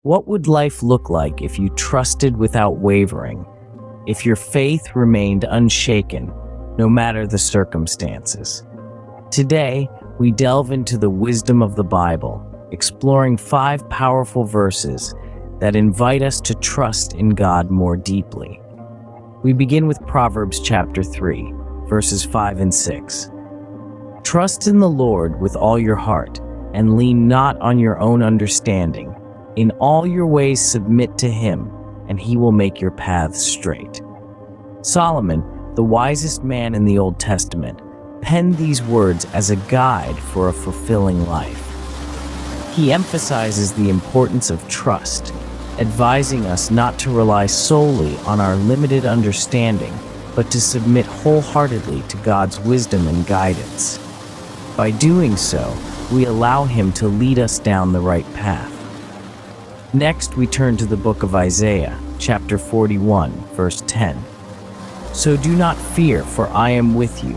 What would life look like if you trusted without wavering, if your faith remained unshaken, no matter the circumstances? Today, we delve into the wisdom of the Bible, exploring 5 powerful verses that invite us to trust in God more deeply. We begin with Proverbs chapter 3, verses 5 and 6. Trust in the Lord with all your heart, and lean not on your own understanding. In all your ways submit to him, and he will make your paths straight. Solomon, the wisest man in the Old Testament, penned these words as a guide for a fulfilling life. He emphasizes the importance of trust, advising us not to rely solely on our limited understanding, but to submit wholeheartedly to God's wisdom and guidance. By doing so, we allow him to lead us down the right path. Next, we turn to the book of Isaiah, chapter 41, verse 10. So do not fear, for I am with you.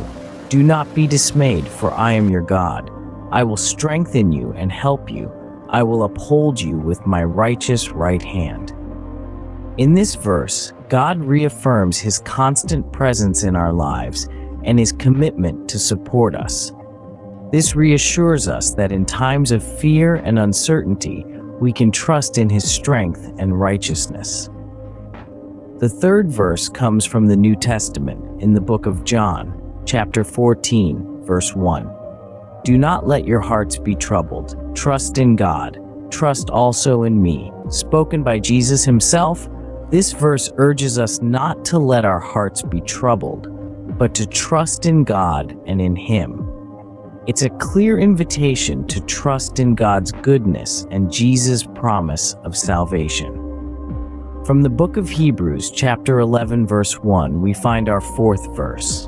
Do not be dismayed, for I am your God. I will strengthen you and help you. I will uphold you with my righteous right hand. In this verse, God reaffirms his constant presence in our lives and his commitment to support us. This reassures us that in times of fear and uncertainty, we can trust in his strength and righteousness. The third verse comes from the New Testament in the book of John, chapter 14, verse 1. Do not let your hearts be troubled. Trust in God. Trust also in me. Spoken by Jesus himself, this verse urges us not to let our hearts be troubled, but to trust in God and in him. It's a clear invitation to trust in God's goodness and Jesus' promise of salvation. From the book of Hebrews, chapter 11, verse 1, we find our 4th verse.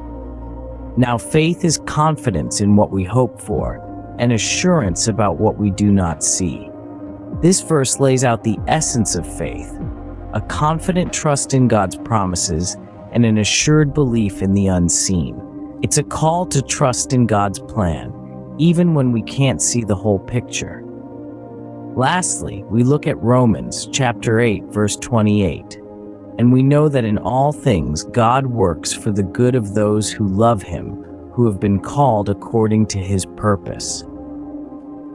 Now faith is confidence in what we hope for, and assurance about what we do not see. This verse lays out the essence of faith, a confident trust in God's promises and an assured belief in the unseen. It's a call to trust in God's plan, even when we can't see the whole picture. Lastly, we look at Romans chapter 8, verse 28. And we know that in all things God works for the good of those who love him, who have been called according to his purpose.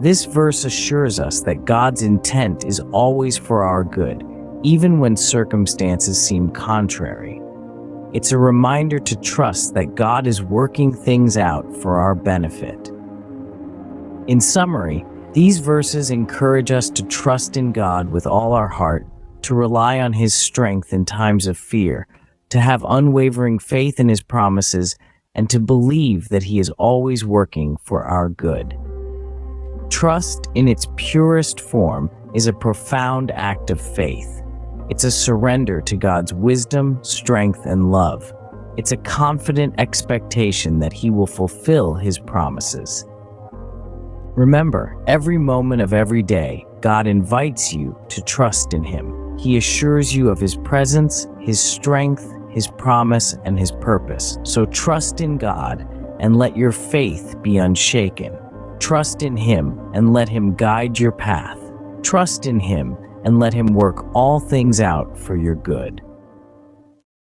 This verse assures us that God's intent is always for our good, even when circumstances seem contrary. It's a reminder to trust that God is working things out for our benefit. In summary, these verses encourage us to trust in God with all our heart, to rely on his strength in times of fear, to have unwavering faith in his promises, and to believe that he is always working for our good. Trust, in its purest form, is a profound act of faith. It's a surrender to God's wisdom, strength, and love. It's a confident expectation that he will fulfill his promises. Remember, every moment of every day, God invites you to trust in him. He assures you of his presence, his strength, his promise, and his purpose. So trust in God and let your faith be unshaken. Trust in him and let him guide your path. Trust in him and let him work all things out for your good.